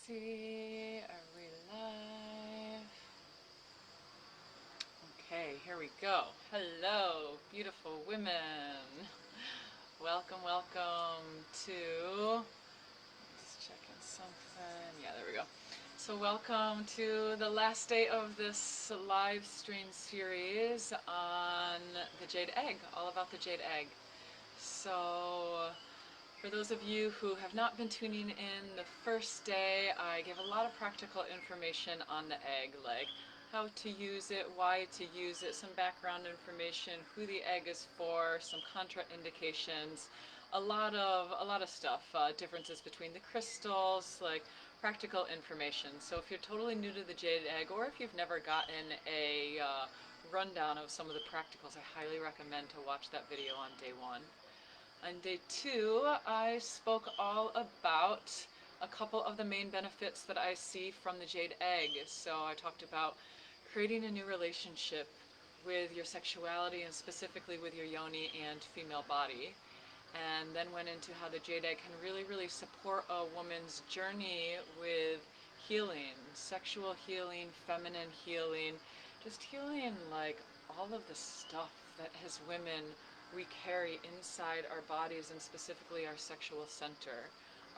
see. Are we live? Okay, here we go. Hello, beautiful women. Welcome, welcome to, just checking something. Yeah, there we go. So welcome to the last day of this live stream series on the Jade Egg, all about the Jade Egg. So for those of you who have not been tuning in the first day, I give a lot of practical information on the egg, like how to use it, why to use it, some background information, who the egg is for, some contraindications, a lot of stuff, differences between the crystals, like practical information. So if you're totally new to the Jade Egg, or if you've never gotten a rundown of some of the practicals, I highly recommend to watch that video on day one. On day two, I spoke all about a couple of the main benefits that I see from the Jade Egg. So I talked about creating a new relationship with your sexuality and specifically with your yoni and female body. And then went into how the Jade Egg can really support a woman's journey with healing, sexual healing, feminine healing, just healing like all of the stuff that as women we carry inside our bodies and specifically our sexual center.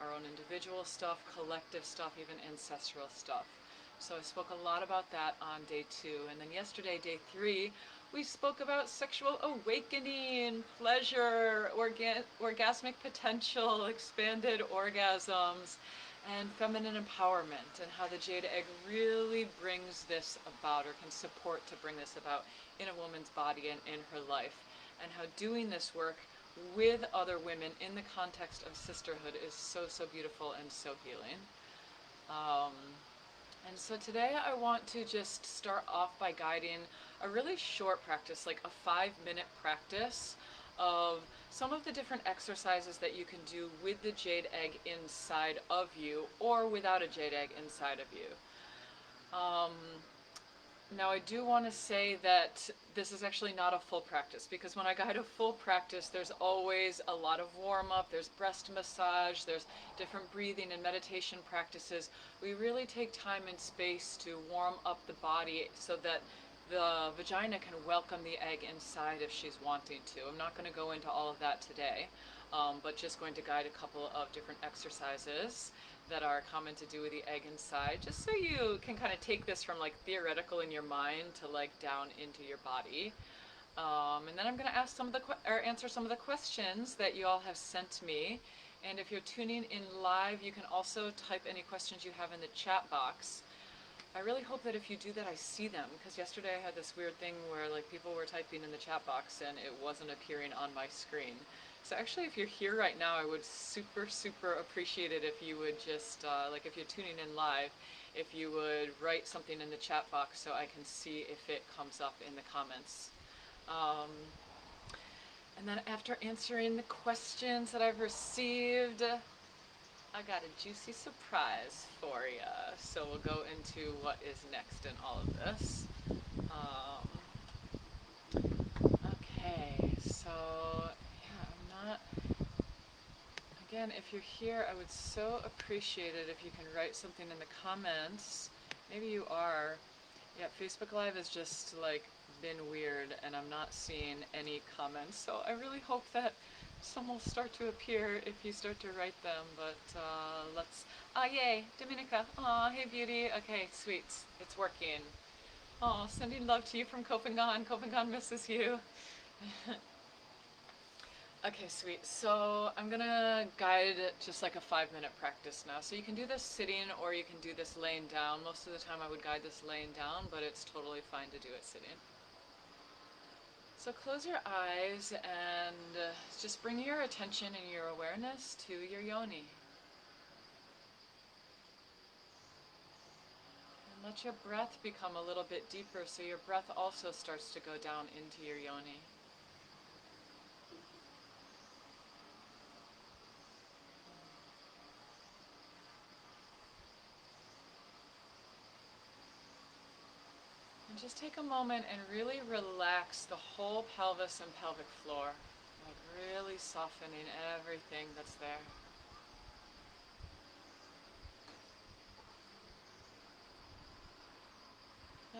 Our own individual stuff, collective stuff, even ancestral stuff. So I spoke a lot about that on day two. And then yesterday, day three, we spoke about sexual awakening, pleasure, orgasmic potential, expanded orgasms, and feminine empowerment, and how the Jade Egg really brings this about, or can support to bring this about in a woman's body and in her life. And how doing this work with other women in the context of sisterhood is so beautiful and so healing. And so today I want to just start off by guiding a really short practice, like a 5-minute practice of some of the different exercises that you can do with the Jade Egg inside of you or without a Jade Egg inside of you. Now I do want to say that this is actually not a full practice, because when I guide a full practice there's always a lot of warm-up, there's breast massage, there's different breathing and meditation practices. We really take time and space to warm up the body so that the vagina can welcome the egg inside if she's wanting to. I'm not going to go into all of that today, but just going to guide a couple of different exercises that are common to do with the egg inside, just so you can kind of take this from like theoretical in your mind to like down into your body. And then I'm going to ask answer some of the questions that you all have sent me. And if you're tuning in live, you can also type any questions you have in the chat box. I really hope that if you do that, I see them, because yesterday I had this weird thing where like people were typing in the chat box and it wasn't appearing on my screen. So actually, if you're here right now, I would super appreciate it if you would just, like if you're tuning in live, if you would write something in the chat box so I can see if it comes up in the comments. And then after answering the questions that I've received, I got a juicy surprise for you. So we'll go into what is next in all of this. Okay, so again, if you're here, I would so appreciate it if you can write something in the comments. Maybe you are. Yeah, Facebook Live has just like been weird and I'm not seeing any comments. So I really hope that some will start to appear if you start to write them. But let's, yay, Dominica. Aw, hey beauty. Okay, sweet, it's working. Oh, sending love to you from Copenhagen. Copenhagen misses you. Okay, sweet. So I'm gonna guide just like a 5-minute practice now. So you can do this sitting or you can do this laying down. Most of the time I would guide this laying down, but it's totally fine to do it sitting. So close your eyes and just bring your attention and your awareness to your yoni. And let your breath become a little bit deeper so your breath also starts to go down into your yoni. And just take a moment and really relax the whole pelvis and pelvic floor, like really softening everything that's there.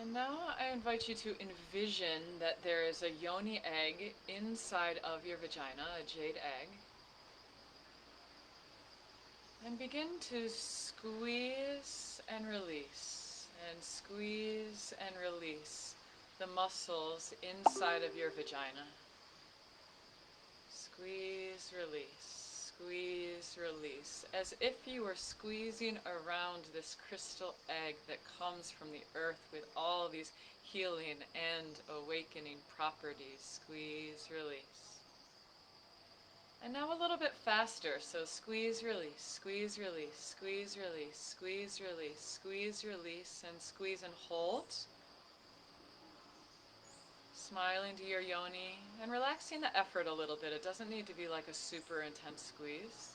And now I invite you to envision that there is a yoni egg inside of your vagina, a jade egg. And begin to squeeze and release, and squeeze and release the muscles inside of your vagina. Squeeze, release, squeeze, release, as if you were squeezing around this crystal egg that comes from the earth with all these healing and awakening properties. Squeeze, release. And now a little bit faster, so squeeze, release, squeeze, release, squeeze, release, squeeze, release, squeeze, release, and squeeze and hold. Smiling to your yoni and relaxing the effort a little bit. It doesn't need to be like a super intense squeeze.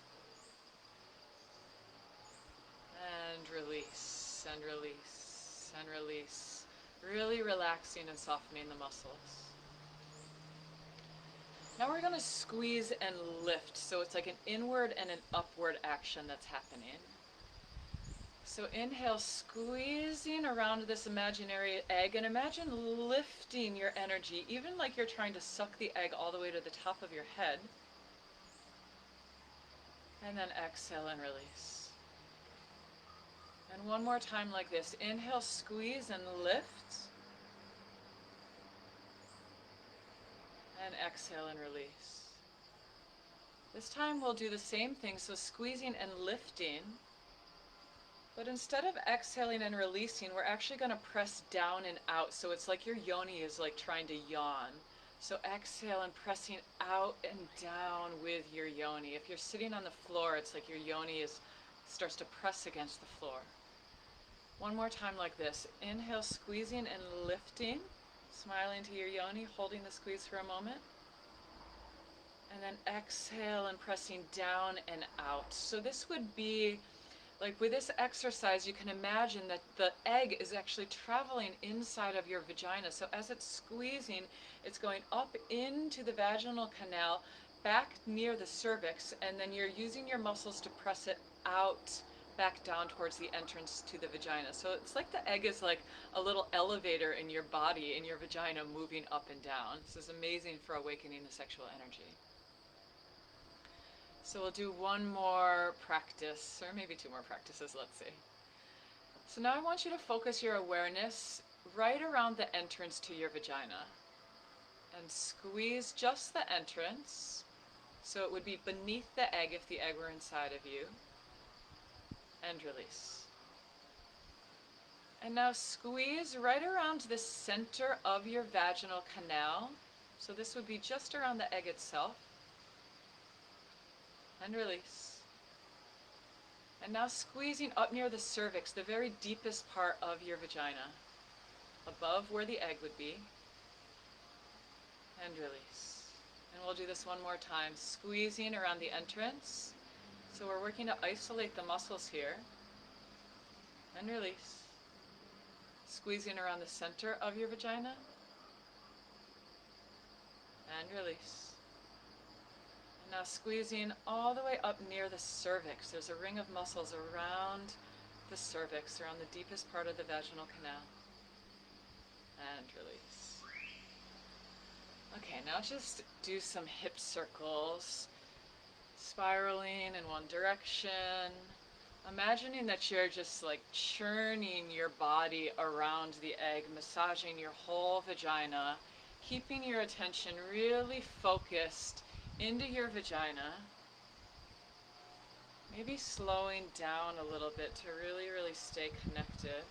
And release, and release, and release. Really relaxing and softening the muscles. Now we're going to squeeze and lift, so it's like an inward and an upward action that's happening. So inhale, squeezing around this imaginary egg, and imagine lifting your energy, even like you're trying to suck the egg all the way to the top of your head. And then exhale and release. And one more time like this. Inhale, squeeze and lift. And exhale and release. This time we'll do the same thing, so squeezing and lifting. But instead of exhaling and releasing, we're actually going to press down and out. So it's like your yoni is like trying to yawn. So exhale and pressing out and down with your yoni. If you're sitting on the floor, it's like your yoni starts to press against the floor. One more time like this. Inhale, squeezing and lifting. Smiling to your yoni, holding the squeeze for a moment. And then exhale and pressing down and out. So this would be, like with this exercise, you can imagine that the egg is actually traveling inside of your vagina. So as it's squeezing, it's going up into the vaginal canal, back near the cervix, and then you're using your muscles to press it out, back down towards the entrance to the vagina. So it's like the egg is like a little elevator in your body, in your vagina, moving up and down. This is amazing for awakening the sexual energy. So we'll do one more practice, or maybe two more practices, let's see. So now I want you to focus your awareness right around the entrance to your vagina. And squeeze just the entrance. So it would be beneath the egg if the egg were inside of you. And release. And now squeeze right around the center of your vaginal canal. So this would be just around the egg itself. And release. And now squeezing up near the cervix, the very deepest part of your vagina, above where the egg would be. And release. And we'll do this one more time, squeezing around the entrance. So we're working to isolate the muscles here. And release. Squeezing around the center of your vagina. And release. And now squeezing all the way up near the cervix. There's a ring of muscles around the cervix, around the deepest part of the vaginal canal. And release. Okay, now just do some hip circles. Spiraling in one direction, imagining that you're just like churning your body around the egg, massaging your whole vagina, keeping your attention really focused into your vagina, maybe slowing down a little bit to really, really stay connected,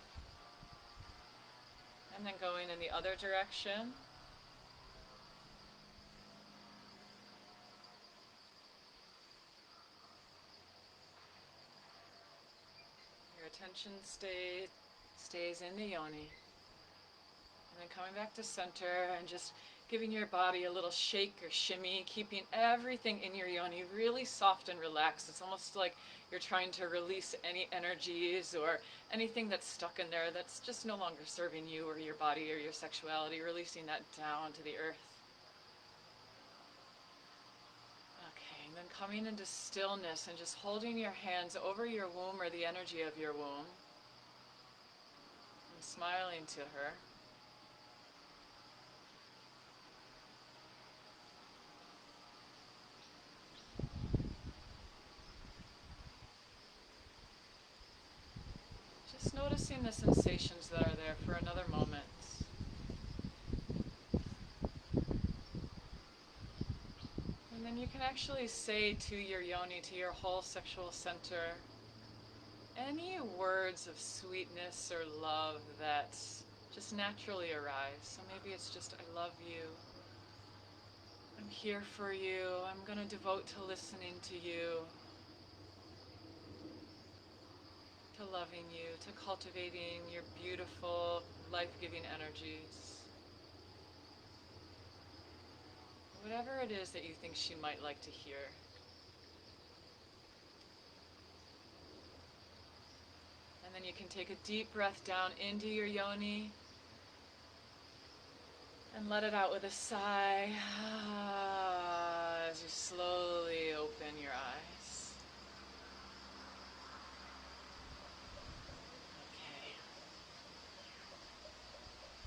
and then going in the other direction. Attention stays in the yoni. And then coming back to center and just giving your body a little shake or shimmy, keeping everything in your yoni really soft and relaxed. It's almost like you're trying to release any energies or anything that's stuck in there that's just no longer serving you or your body or your sexuality, releasing that down to the earth. And then coming into stillness and just holding your hands over your womb or the energy of your womb and smiling to her. Just noticing the sensations that are there for another moment. And then you can actually say to your yoni, to your whole sexual center, any words of sweetness or love that just naturally arise. So maybe it's just, I love you, I'm here for you, I'm going to devote to listening to you, to loving you, to cultivating your beautiful, life-giving energies. Whatever it is that you think she might like to hear. And then you can take a deep breath down into your yoni and let it out with a sigh as you slowly open your eyes.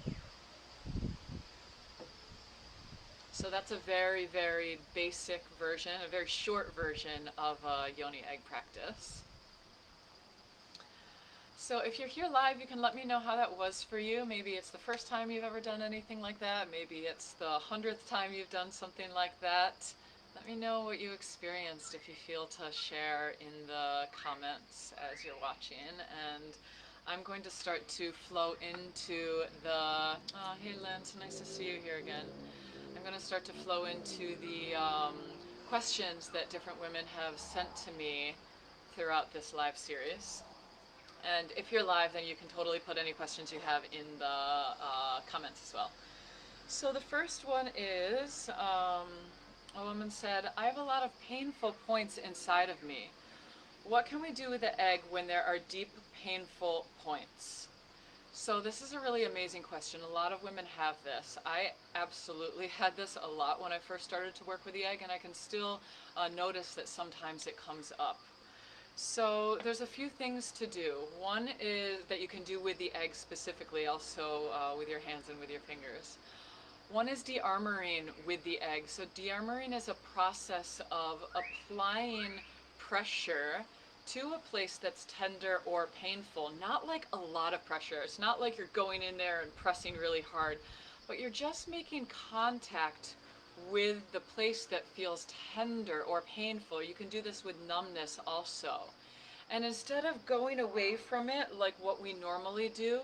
Okay. So that's a very, very basic version, a very short version of a yoni egg practice. So if you're here live, you can let me know how that was for you. Maybe it's the first time you've ever done anything like that. Maybe it's the 100th time you've done something like that. Let me know what you experienced if you feel to share in the comments as you're watching. And I'm going to start to flow into the, oh, hey Lynn, so nice to see you here again. I'm going to start to flow into the questions that different women have sent to me throughout this live series. And if you're live, then you can totally put any questions you have in the comments as well. So the first one is, a woman said, I have a lot of painful points inside of me. What can we do with the egg when there are deep, painful points? So this is a really amazing question. A lot of women have this. I absolutely had this a lot when I first started to work with the egg, and I can still notice that sometimes it comes up. So there's a few things to do. One is that you can do with the egg specifically, also with your hands and with your fingers. One is de-armoring with the egg. So de-armoring is a process of applying pressure to a place that's tender or painful. Not like a lot of pressure. It's not like you're going in there and pressing really hard, but you're just making contact with the place that feels tender or painful. You can do this with numbness also. And instead of going away from it like what we normally do,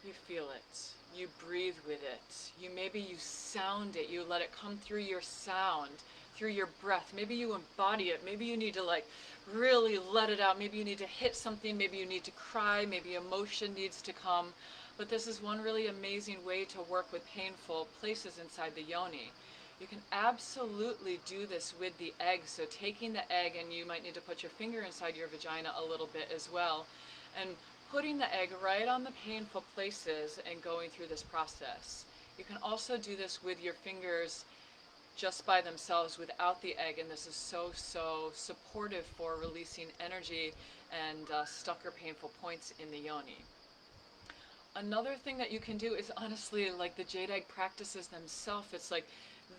you feel it. You breathe with it. Maybe you sound it. You let it come through your sound, through your breath. Maybe you embody it. Maybe you need to like really let it out. Maybe you need to hit something. Maybe you need to cry. Maybe emotion needs to come. But this is one really amazing way to work with painful places inside the yoni. You can absolutely do this with the egg. So taking the egg, and you might need to put your finger inside your vagina a little bit as well, and putting the egg right on the painful places and going through this process. You can also do this with your fingers just by themselves without the egg, and this is so, so supportive for releasing energy and stuck or painful points in the yoni. Another thing that you can do is honestly like the jade egg practices themselves. It's like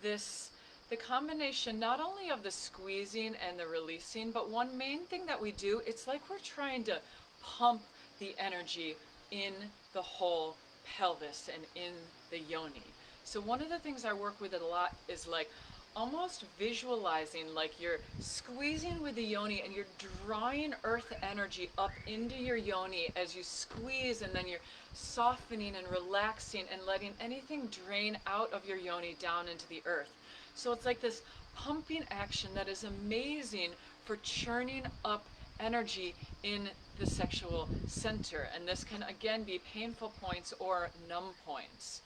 this, the combination not only of the squeezing and the releasing, but one main thing that we do, it's like we're trying to pump the energy in the whole pelvis and in the yoni. So one of the things I work with a lot is like almost visualizing like you're squeezing with the yoni and you're drawing earth energy up into your yoni as you squeeze, and then you're softening and relaxing and letting anything drain out of your yoni down into the earth. So it's like this pumping action that is amazing for churning up energy in the sexual center. And this can again be painful points or numb points.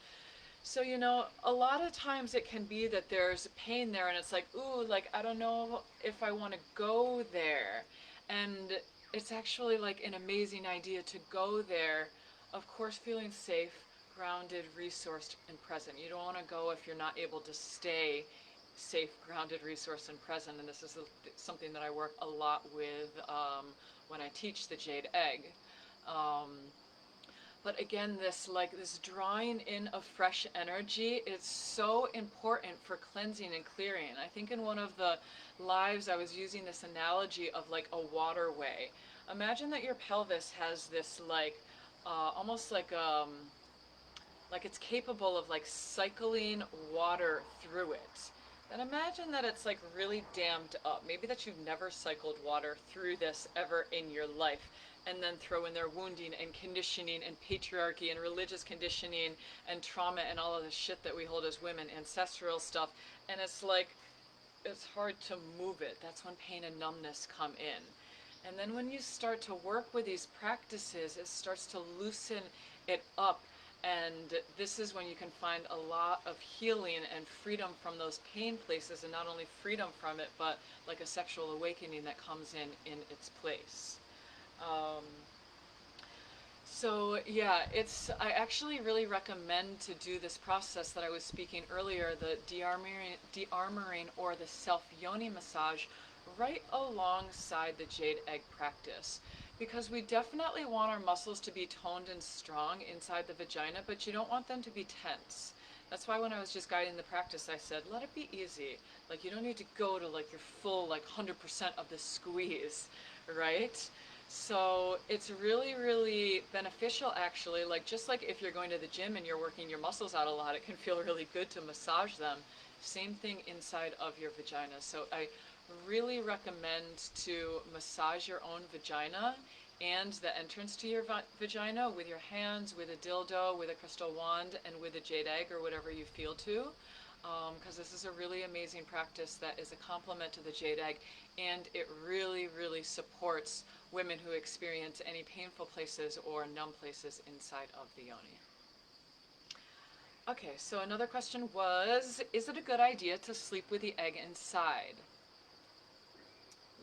So, you know, a lot of times it can be that there's pain there and it's like, ooh, like, I don't know if I want to go there. And it's actually like an amazing idea to go there, of course, feeling safe, grounded, resourced, and present. You don't want to go if you're not able to stay safe, grounded, resourced, and present. And this is something that I work a lot with when I teach the Jade Egg. But again, this drawing in of fresh energy is so important for cleansing and clearing. I think in one of the lives I was using this analogy of like a waterway. Imagine that your pelvis has this like, almost like it's capable of like cycling water through it. Then imagine that it's like really dammed up. Maybe that you've never cycled water through this ever in your life. And then throw in their wounding and conditioning and patriarchy and religious conditioning and trauma and all of the shit that we hold as women, ancestral stuff. And it's like, it's hard to move it. That's when pain and numbness come in. And then when you start to work with these practices, it starts to loosen it up. And this is when you can find a lot of healing and freedom from those pain places, and not only freedom from it, but like a sexual awakening that comes in its place. Um, so yeah, I actually really recommend to do this process that I was speaking earlier, the de-armoring or the self-yoni massage, right alongside the jade egg practice. Because we definitely want our muscles to be toned and strong inside the vagina, but you don't want them to be tense. That's why when I was just guiding the practice, I said, let it be easy. Like, you don't need to go to like your full, like 100% of the squeeze, right? So it's really, really beneficial actually. Like, just like if you're going to the gym and you're working your muscles out a lot, it can feel really good to massage them. Same thing inside of your vagina. So I really recommend to massage your own vagina and the entrance to your vagina with your hands, with a dildo, with a crystal wand, and with a jade egg or whatever you feel to. Because this is a really amazing practice that is a complement to the jade egg, and it really, really supports women who experience any painful places or numb places inside of the yoni. Okay, so another question was, is it a good idea to sleep with the egg inside?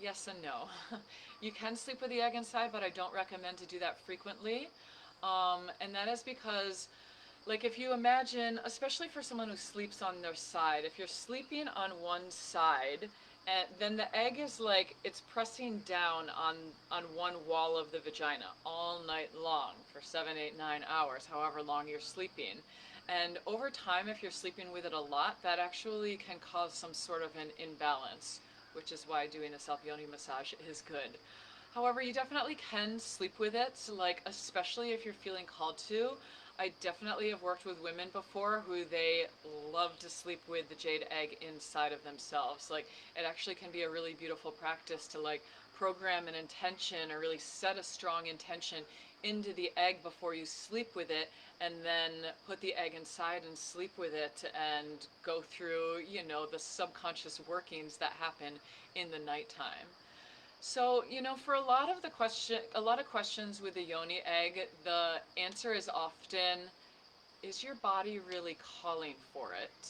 Yes and no. You can sleep with the egg inside, but I don't recommend to do that frequently. And that is because, like, if you imagine, especially for someone who sleeps on their side, if you're sleeping on one side, and then the egg is like, it's pressing down on one wall of the vagina all night long for 7, 8, 9 hours, however long you're sleeping. And over time, if you're sleeping with it a lot, that actually can cause some sort of an imbalance, which is why doing a self-yoni massage is good. However, you definitely can sleep with it, like especially if you're feeling called to. I definitely have worked with women before who they love to sleep with the jade egg inside of themselves. Like, it actually can be a really beautiful practice to like program an intention or really set a strong intention into the egg before you sleep with it, and then put the egg inside and sleep with it and go through, you know, the subconscious workings that happen in the nighttime. So, you know, for a lot of questions with the yoni egg, the answer is often, is your body really calling for it?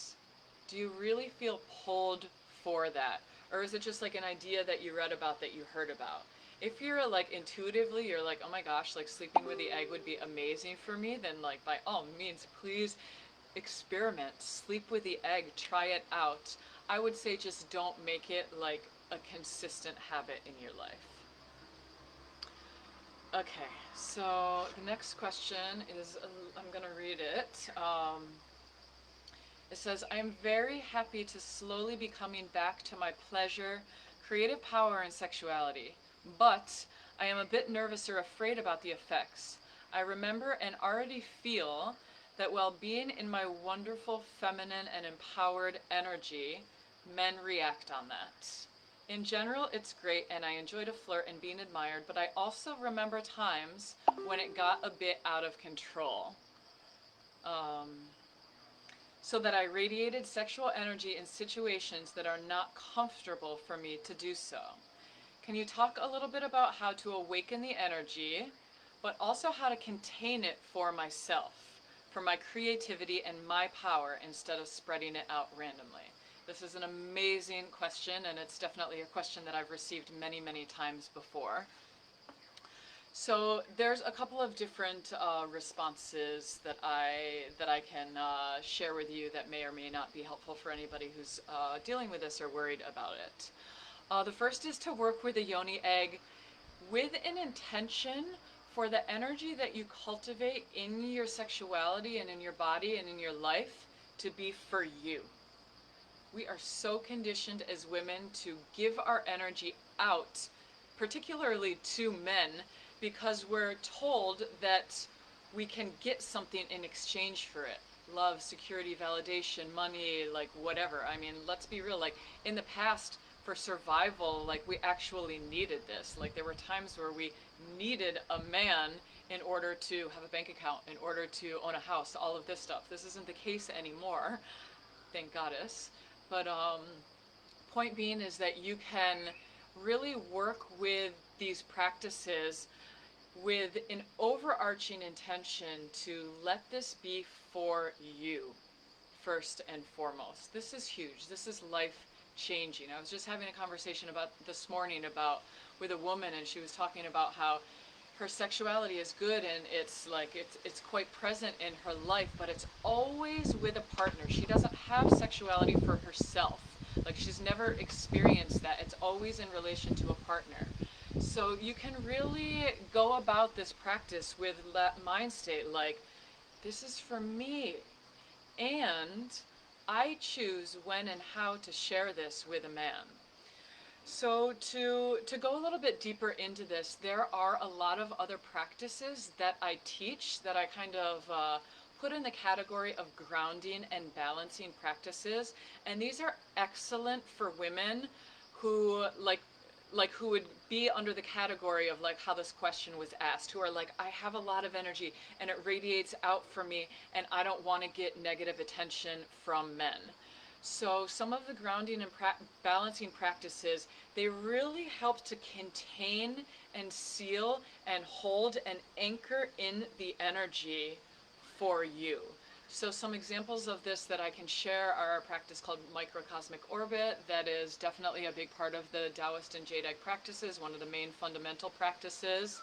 Do you really feel pulled for that? Or is it just like an idea that you read about, that you heard about? If you're like intuitively, you're like, oh my gosh, like sleeping with the egg would be amazing for me, then like by all means, please experiment, sleep with the egg, try it out. I would say just don't make it like a consistent habit in your life. Okay, so the next question is, I'm gonna read it. It says, I am very happy to slowly be coming back to my pleasure, creative power, and sexuality, but I am a bit nervous or afraid about the effects. I remember and already feel that while being in my wonderful feminine and empowered energy, men react on that. In general, it's great and I enjoy to flirt and being admired, but I also remember times when it got a bit out of control. So that I radiated sexual energy in situations that are not comfortable for me to do so. Can you talk a little bit about how to awaken the energy, but also how to contain it for myself, for my creativity and my power, instead of spreading it out randomly? This is an amazing question, and it's definitely a question that I've received many, many times before. So there's a couple of different responses that I can share with you that may or may not be helpful for anybody who's dealing with this or worried about it. The first is to work with a yoni egg with an intention for the energy that you cultivate in your sexuality and in your body and in your life to be for you. We are so conditioned as women to give our energy out particularly to men, because we're told that we can get something in exchange for it. Love, security, validation, money, like whatever. I mean, let's be real, like in the past, for survival, like we actually needed this. Like there were times where we needed a man in order to have a bank account, in order to own a house, all of this stuff. This isn't the case anymore, thank goddess. But point being is that you can really work with these practices with an overarching intention to let this be for you first and foremost. This is huge. This is life changing. I was just having a conversation about this morning about with a woman, and she was talking about how her sexuality is good and it's like it's quite present in her life, but it's always with a partner. She doesn't have sexuality for herself. Like she's never experienced that. It's always in relation to a partner. So you can really go about this practice with that mind state, like, this is for me, and I choose when and how to share this with a man. So to go a little bit deeper into this, there are a lot of other practices that I teach that I kind of put in the category of grounding and balancing practices, and these are excellent for women who who would be under the category of like how this question was asked, who are like, I have a lot of energy and it radiates out from me and I don't want to get negative attention from men. So some of the grounding and balancing practices, they really help to contain and seal and hold and anchor in the energy for you. So some examples of this that I can share are a practice called microcosmic orbit. That is definitely a big part of the Taoist and Jade Egg practices, one of the main fundamental practices.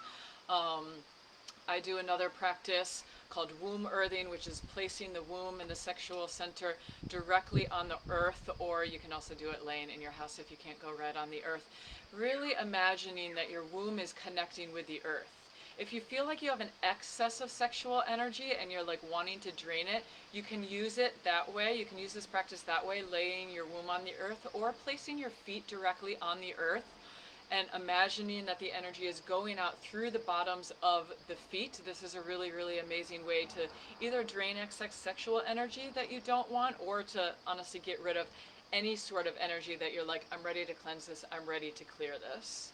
I do another practice called womb earthing, which is placing the womb in the sexual center directly on the earth, or you can also do it laying in your house if you can't go right on the earth. Really imagining that your womb is connecting with the earth. If you feel like you have an excess of sexual energy and you're like wanting to drain it, you can use it that way. You can use this practice that way, laying your womb on the earth or placing your feet directly on the earth and imagining that the energy is going out through the bottoms of the feet. This is a really, really amazing way to either drain excess sexual energy that you don't want, or to honestly get rid of any sort of energy that you're like, I'm ready to cleanse this, I'm ready to clear this.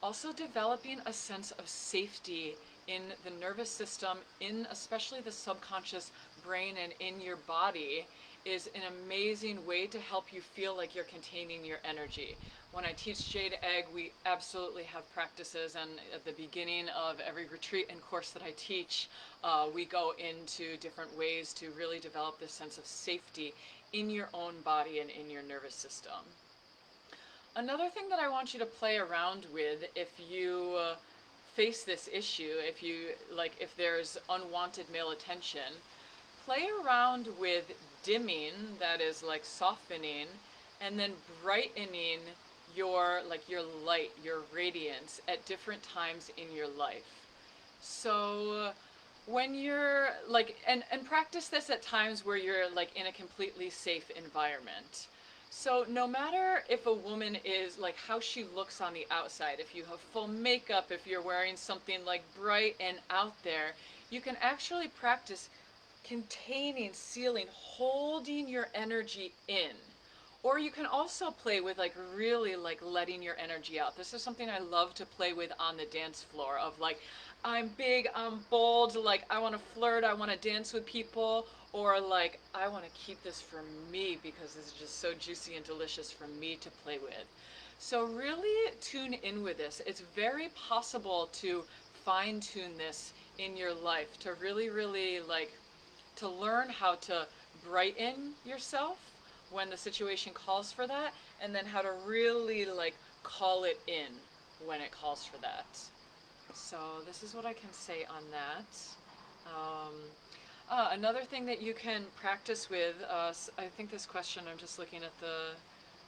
Also developing a sense of safety in the nervous system, in especially the subconscious brain and in your body, is an amazing way to help you feel like you're containing your energy. When I teach Jade Egg, we absolutely have practices, and at the beginning of every retreat and course that I teach, we go into different ways to really develop this sense of safety in your own body and in your nervous system. Another thing that I want you to play around with if you face this issue, if there's unwanted male attention, play around with dimming, that is like softening, and then brightening your light, your radiance at different times in your life. So when you're and practice this at times where you're like in a completely safe environment. So no matter if a woman is like how she looks on the outside, if you have full makeup, if you're wearing something like bright and out there, you can actually practice containing, sealing, holding your energy in. Or you can also play with like really like letting your energy out. This is something I love to play with on the dance floor, of like, I'm big, I'm bold, like I want to flirt, I want to dance with people, or like I want to keep this for me because this is just so juicy and delicious for me to play with. So really tune in with this. It's very possible to fine tune this in your life, to really, really to learn how to brighten yourself when the situation calls for that, and then how to really call it in when it calls for that. So this is what I can say on that. Another thing that you can practice with, I think this question, I'm just looking at the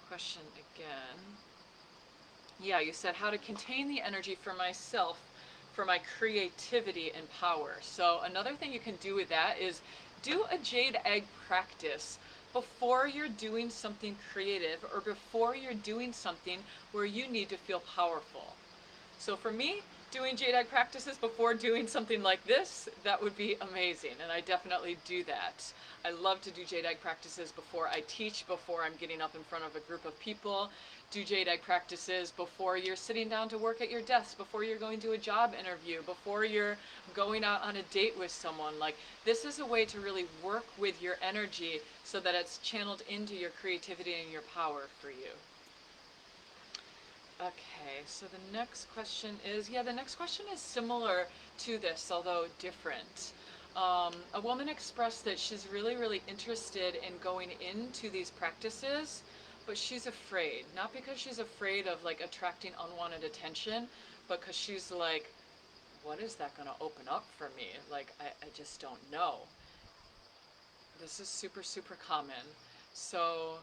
question again. Yeah, you said how to contain the energy for myself, for my creativity and power. So another thing you can do with that is do a Jade Egg practice before you're doing something creative or before you're doing something where you need to feel powerful. So for me, doing Jade Egg practices before doing something like this, that would be amazing, and I definitely do that. I love to do Jade Egg practices before I teach, before I'm getting up in front of a group of people. Do Jade Egg practices before you're sitting down to work at your desk, before you're going to a job interview, before you're going out on a date with someone. Like, this is a way to really work with your energy so that it's channeled into your creativity and your power for you. Okay, so the next question is, the next question is similar to this, although different. A woman expressed that she's really, really interested in going into these practices, but she's afraid. Not because she's afraid of like attracting unwanted attention, but because she's like, what is that going to open up for me? Like, I just don't know. This is super, super common. So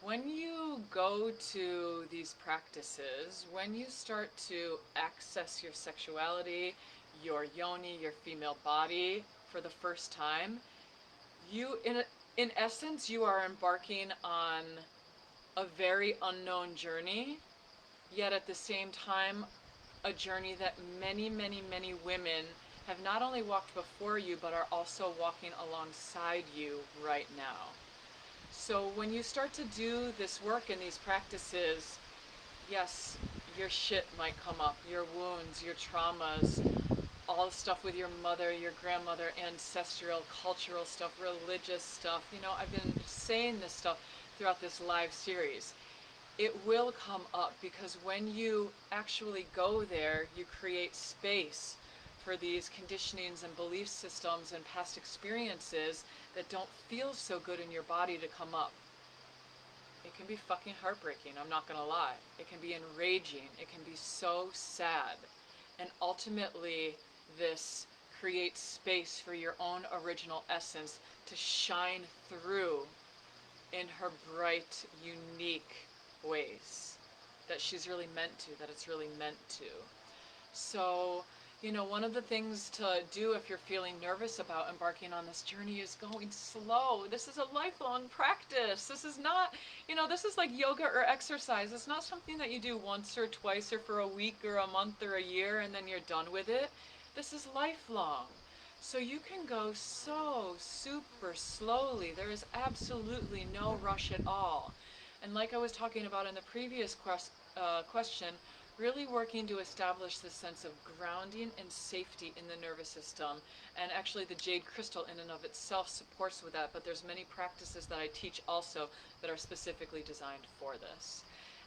when you go to these practices, when you start to access your sexuality, your yoni, your female body for the first time, you, in essence, you are embarking on a very unknown journey, yet at the same time, a journey that many, many, many women have not only walked before you, but are also walking alongside you right now. So when you start to do this work and these practices, yes, your shit might come up, your wounds, your traumas, all the stuff with your mother, your grandmother, ancestral, cultural stuff, religious stuff. You know, I've been saying this stuff throughout this live series. It will come up because when you actually go there, you create space for these conditionings and belief systems and past experiences that don't feel so good in your body to come up. It can be fucking heartbreaking, I'm not gonna lie. It can be enraging, it can be so sad. And ultimately, this creates space for your own original essence to shine through in her bright, unique ways that she's really meant to, that it's really meant to. So, you know, one of the things to do if you're feeling nervous about embarking on this journey is going slow. This is a lifelong practice. This is not, you know, this is like yoga or exercise. It's not something that you do once or twice or for a week or a month or a year and then you're done with it. This is lifelong. So you can go so super slowly. There is absolutely no rush at all. And like I was talking about in the previous question, really working to establish this sense of grounding and safety in the nervous system. And actually the jade crystal in and of itself supports with that, but there's many practices that I teach also that are specifically designed for this.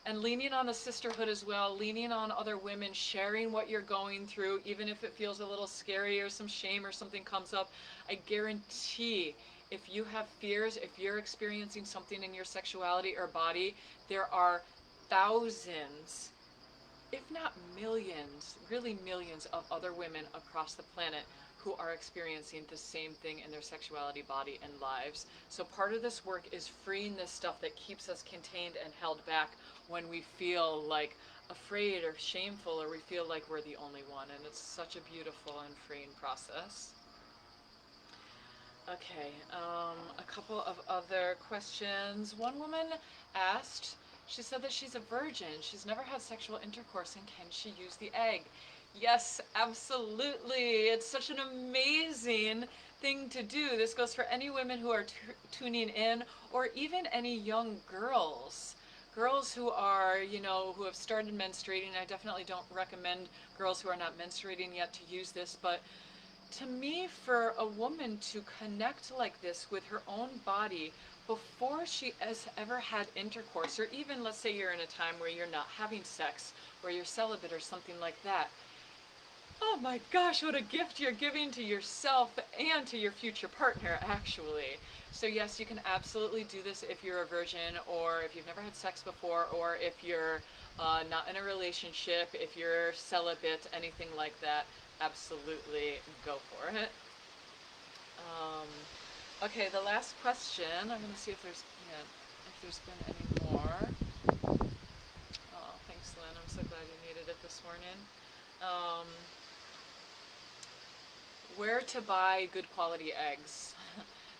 And leaning on the sisterhood as well, leaning on other women, sharing what you're going through, even if it feels a little scary or some shame or something comes up, I guarantee if you have fears, if you're experiencing something in your sexuality or body, there are thousands, if not millions, really millions of other women across the planet who are experiencing the same thing in their sexuality, body, and lives. So part of this work is freeing this stuff that keeps us contained and held back when we feel like afraid or shameful or we feel like we're the only one. And it's such a beautiful and freeing process. Okay, a couple of other questions. One woman asked, she said that she's a virgin. She's never had sexual intercourse, and can she use the egg? Yes, absolutely. It's such an amazing thing to do. This goes for any women who are tuning in, or even any young girls. Girls who are, you know, who have started menstruating. I definitely don't recommend girls who are not menstruating yet to use this, but to me, for a woman to connect like this with her own body before she has ever had intercourse, or even let's say you're in a time where you're not having sex, where you're celibate or something like that, oh my gosh, what a gift you're giving to yourself and to your future partner, actually. So yes, you can absolutely do this if you're a virgin, or if you've never had sex before, or if you're not in a relationship, if you're celibate, anything like that. Absolutely go for it. Okay, the last question. I'm going to see if there's been any more. Oh, thanks, Lynn. I'm so glad you needed it this morning. Where to buy good quality eggs?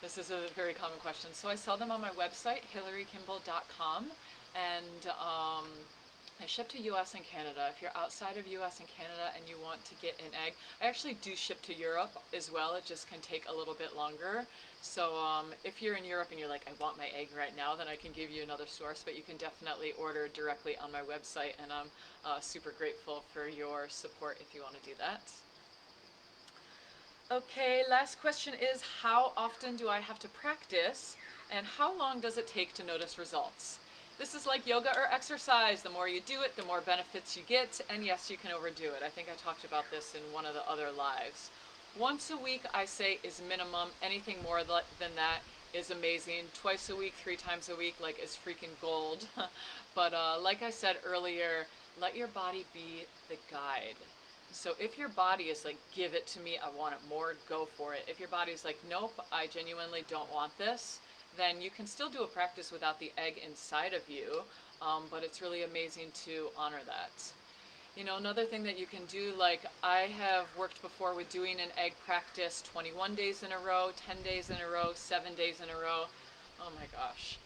This is a very common question. So I sell them on my website, HillaryKimball.com, and I ship to US and Canada. If you're outside of US and Canada and you want to get an egg, I actually do ship to Europe as well. It just can take a little bit longer. So if you're in Europe and you're like, I want my egg right now, then I can give you another source, but you can definitely order directly on my website, and I'm super grateful for your support if you want to do that. Okay, last question is, how often do I have to practice, and how long does it take to notice results? This is like yoga or exercise. The more you do it, the more benefits you get, and yes, you can overdo it. I think I talked about this in one of the other lives. Once a week, I say, is minimum. Anything more than that is amazing. Twice a week, 3 times a week, like, is freaking gold. But like I said earlier, let your body be the guide. So if your body is like, give it to me, I want it more, go for it. If your body's like, nope, I genuinely don't want this, then you can still do a practice without the egg inside of you, but it's really amazing to honor that. You know, another thing that you can do, like I have worked before with doing an egg practice 21 days in a row, 10 days in a row, 7 days in a row. Oh my gosh.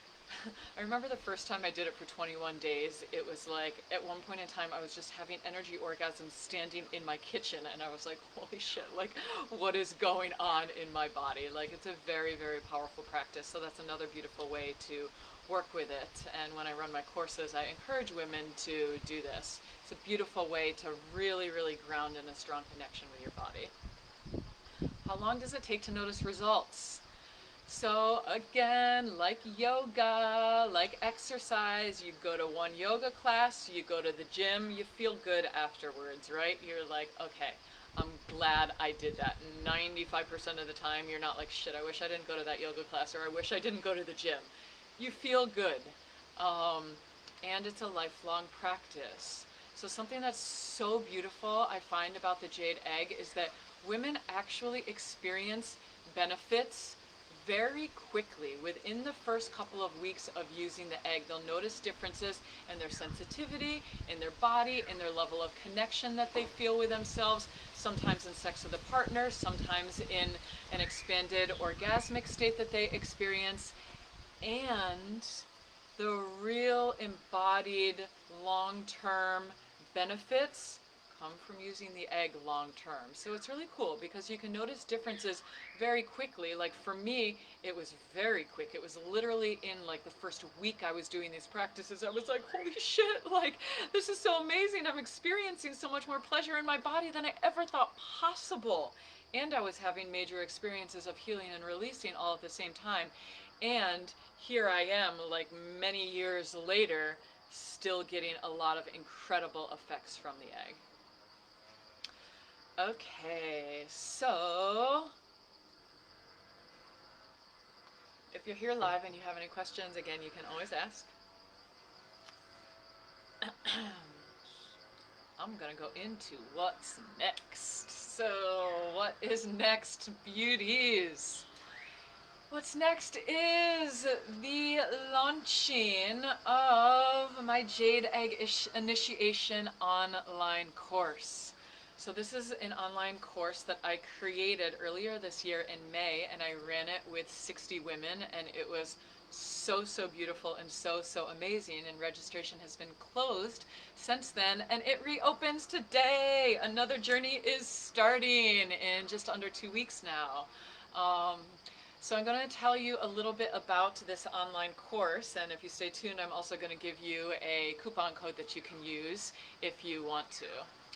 I remember the first time I did it for 21 days, it was like, at one point in time, I was just having energy orgasms standing in my kitchen, and I was like, holy shit, like, what is going on in my body? Like, it's a very, very powerful practice, so that's another beautiful way to work with it. And when I run my courses, I encourage women to do this. It's a beautiful way to really, really ground in a strong connection with your body. How long does it take to notice results? So again, like yoga, like exercise, you go to one yoga class, you go to the gym, you feel good afterwards, right? You're like, okay, I'm glad I did that. 95% of the time, you're not like, shit, I wish I didn't go to that yoga class, or I wish I didn't go to the gym. You feel good. And it's a lifelong practice. So something that's so beautiful I find about the jade egg is that women actually experience benefits very quickly. Within the first couple of weeks of using the egg, they'll notice differences in their sensitivity, in their body, in their level of connection that they feel with themselves, sometimes in sex with a partner, sometimes in an expanded orgasmic state that they experience, and the real embodied long-term benefits come from using the egg long term. So it's really cool because you can notice differences very quickly. Like for me, it was very quick. It was literally in like the first week I was doing these practices, I was like, holy shit, like this is so amazing. I'm experiencing so much more pleasure in my body than I ever thought possible. And I was having major experiences of healing and releasing all at the same time. And here I am, like many years later, still getting a lot of incredible effects from the egg. Okay, so if you're here live and you have any questions, again, you can always ask. I'm gonna go into what's next. So what is next, beauties? What's next is the launching of my Jade Egg Initiation online course. So this is an online course that I created earlier this year in May, and I ran it with 60 women, and it was so, so beautiful and so, so amazing, and registration has been closed since then, and it reopens today. Another journey is starting in just under 2 weeks now. So I'm going to tell you a little bit about this online course, and if you stay tuned, I'm also going to give you a coupon code that you can use if you want to.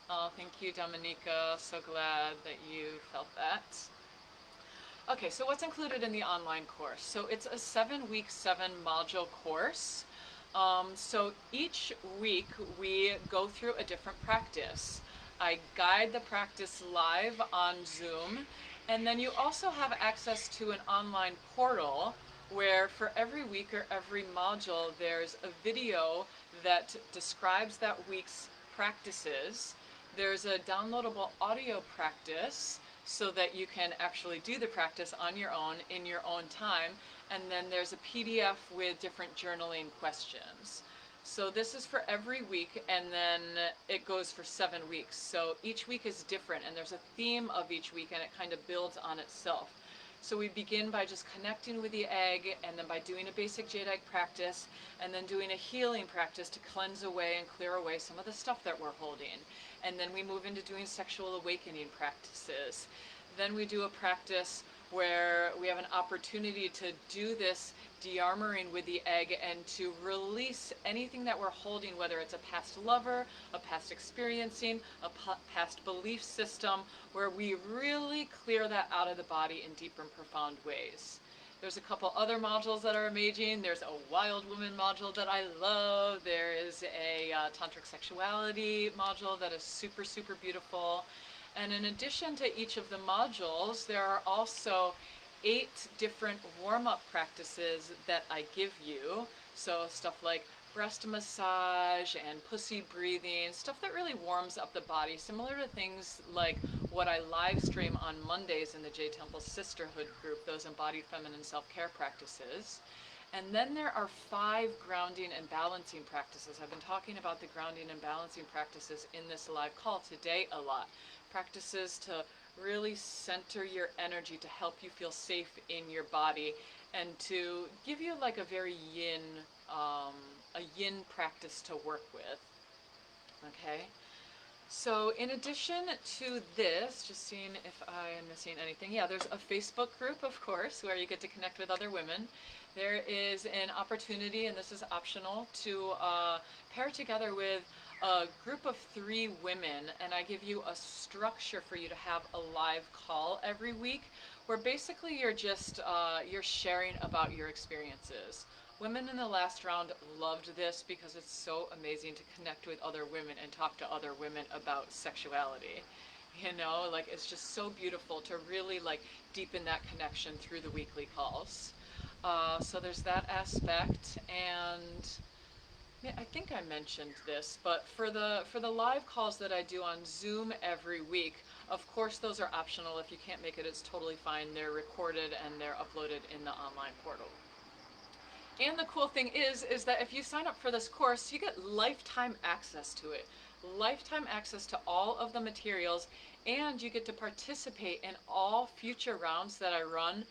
Oh, thank you, Dominica. So glad that you felt that. Okay, so what's included in the online course? So it's a 7-week, 7-module course. So each week we go through a different practice. I guide the practice live on Zoom, and then you also have access to an online portal where for every week or every module there's a video that describes that week's practices. There's a downloadable audio practice so that you can actually do the practice on your own in your own time, and then there's a PDF with different journaling questions. So this is for every week, and then it goes for 7 weeks. So each week is different, and there's a theme of each week, and it kind of builds on itself. So we begin by just connecting with the egg, and then by doing a basic jade egg practice, and then doing a healing practice to cleanse away and clear away some of the stuff that we're holding. And then we move into doing sexual awakening practices. Then we do a practice where we have an opportunity to do this de-armoring with the egg and to release anything that we're holding, whether it's a past lover, a past experiencing, a past belief system, where we really clear that out of the body in deep and profound ways. There's a couple other modules that are amazing. There's a wild woman module that I love. There is a tantric sexuality module that is super, super beautiful. And in addition to each of the modules, there are also 8 different warm-up practices that I give you. So stuff like breast massage and pussy breathing, stuff that really warms up the body, similar to things like what I live stream on Mondays in the J Temple Sisterhood group, those embodied feminine self-care practices. And then there are 5 grounding and balancing practices. I've been talking about the grounding and balancing practices in this live call today a lot. Practices to really center your energy to help you feel safe in your body and to give you like a very yin practice to work with. Okay, so in addition to this, just seeing if I am missing anything, yeah, there's a Facebook group, of course, where you get to connect with other women. There is an opportunity, and this is optional, to pair together with a group of 3 women, and I give you a structure for you to have a live call every week where basically you're just you're sharing about your experiences. Women in the last round loved this because it's so amazing to connect with other women and talk to other women about sexuality. You know, like it's just so beautiful to really like deepen that connection through the weekly calls. So there's that aspect, and I think I mentioned this, but for the live calls that I do on Zoom every week, of course those are optional. If you can't make it, it's totally fine. They're recorded and they're uploaded in the online portal. And the cool thing is that if you sign up for this course, you get lifetime access to it. Lifetime access to all of the materials, and you get to participate in all future rounds that I run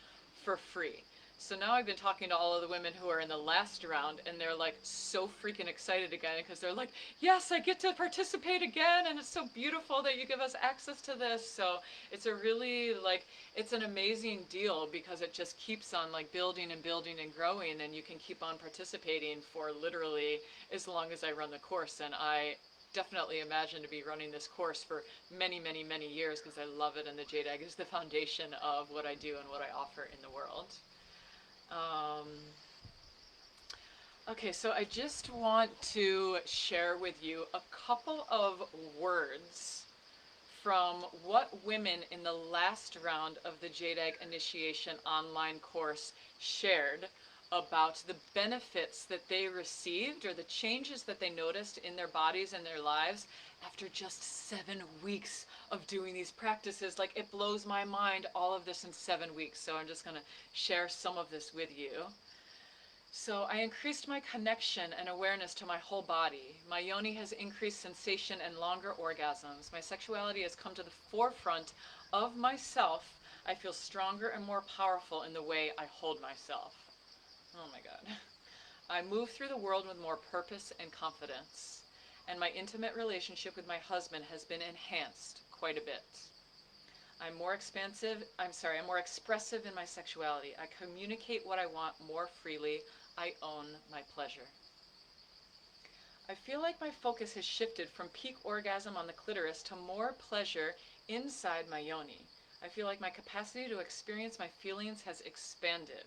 for free. So now I've been talking to all of the women who are in the last round, and they're like so freaking excited again because they're like, yes, I get to participate again, and it's so beautiful that you give us access to this. So it's a really like, it's an amazing deal because it just keeps on like building and building and growing, and you can keep on participating for literally as long as I run the course. And I definitely imagine to be running this course for many, many, many years because I love it, and the Jade Egg is the foundation of what I do and what I offer in the world. Okay, so I just want to share with you a couple of words from what women in the last round of the Jade Egg Initiation online course shared about the benefits that they received or the changes that they noticed in their bodies and their lives after just 7 weeks of doing these practices. Like, it blows my mind, all of this in 7 weeks. So I'm just going to share some of this with you. So I increased my connection and awareness to my whole body. My yoni has increased sensation and longer orgasms. My sexuality has come to the forefront of myself. I feel stronger and more powerful in the way I hold myself. Oh my God. I move through the world with more purpose and confidence. And my intimate relationship with my husband has been enhanced quite a bit. I'm more expressive in my sexuality. I communicate what I want more freely. I own my pleasure. I feel like my focus has shifted from peak orgasm on the clitoris to more pleasure inside my yoni. I feel like my capacity to experience my feelings has expanded.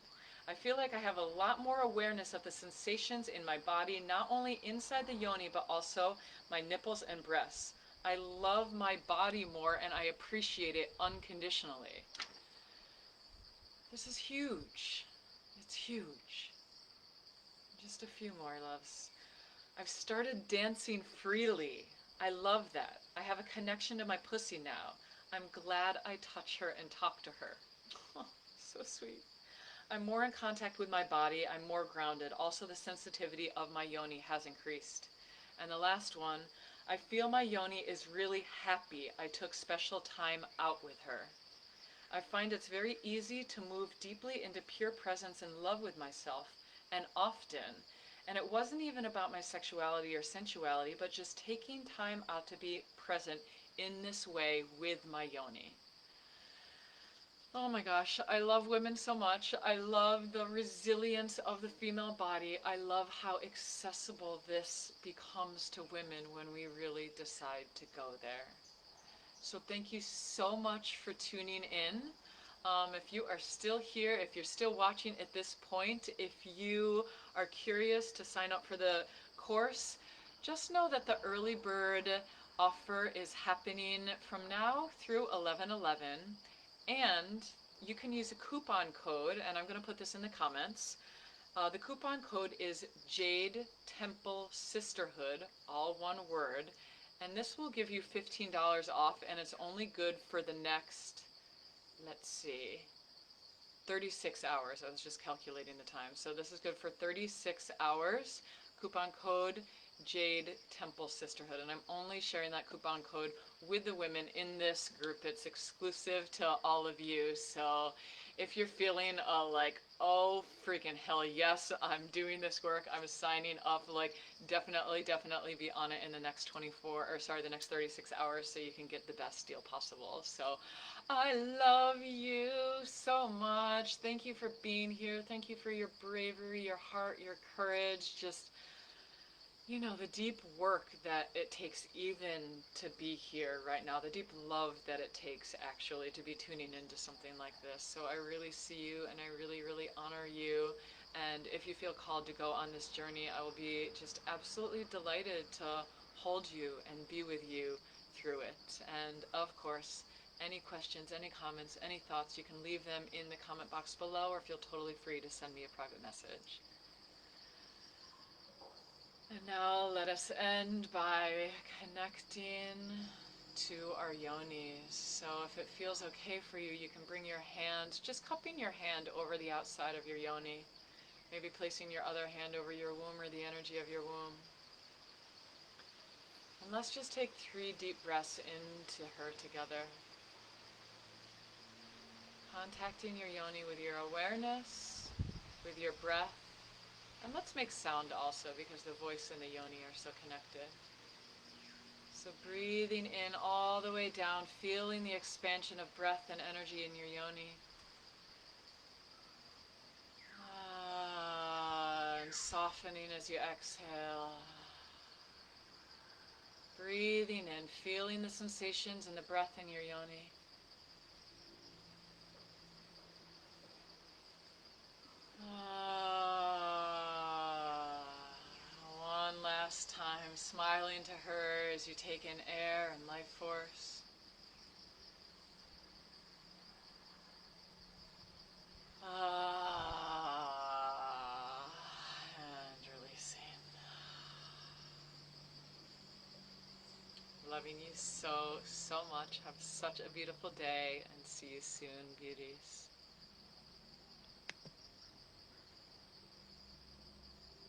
I feel like I have a lot more awareness of the sensations in my body, not only inside the yoni, but also my nipples and breasts. I love my body more and I appreciate it unconditionally. This is huge. It's huge. Just a few more, loves. I've started dancing freely. I love that. I have a connection to my pussy now. I'm glad I touch her and talk to her. Oh, so sweet. I'm more in contact with my body. I'm more grounded. Also, the sensitivity of my yoni has increased. And the last one, I feel my yoni is really happy I took special time out with her. I find it's very easy to move deeply into pure presence and love with myself, and often. And it wasn't even about my sexuality or sensuality, but just taking time out to be present in this way with my yoni. Oh my gosh, I love women so much. I love the resilience of the female body. I love how accessible this becomes to women when we really decide to go there. So thank you so much for tuning in. If you are still here, if you're still watching at this point, if you are curious to sign up for the course, just know that the early bird offer is happening from now through 11/11, and you can use a coupon code, and I'm going to put this in the comments. The coupon code is Jade Temple Sisterhood, all one word, and this will give you $15 off, and it's only good for the next, let's see, 36 hours. I was just calculating the time. So this is good for 36 hours. Coupon code Jade Temple Sisterhood, and I'm only sharing that coupon code with the women in this group. It's exclusive to all of you. So if you're feeling like, oh freaking hell yes, I'm doing this work, I'm signing up, like definitely be on it in the next the next 36 hours so you can get the best deal possible. So I love you so much. Thank you for being here. Thank you for your bravery, your heart, your courage. Just, you know, the deep work that it takes even to be here right now, the deep love that it takes actually to be tuning into something like this. So I really see you, and I really honor you. And if you feel called to go on this journey, I will be just absolutely delighted to hold you and be with you through it. And of course, any questions, any comments, any thoughts, you can leave them in the comment box below, or feel totally free to send me a private message. And now let us end by connecting to our yonis. So if it feels okay for you, you can bring your hand, just cupping your hand over the outside of your yoni. Maybe placing your other hand over your womb or the energy of your womb. And let's just take 3 deep breaths into her together. Contacting your yoni with your awareness, with your breath. And let's make sound also, because the voice and the yoni are so connected. So breathing in all the way down, feeling the expansion of breath and energy in your yoni. And softening as you exhale. Breathing in, feeling the sensations and the breath in your yoni. One last time, smiling to her as you take in air and life force. And releasing. Loving you so much. Have such a beautiful day, and see you soon, beauties.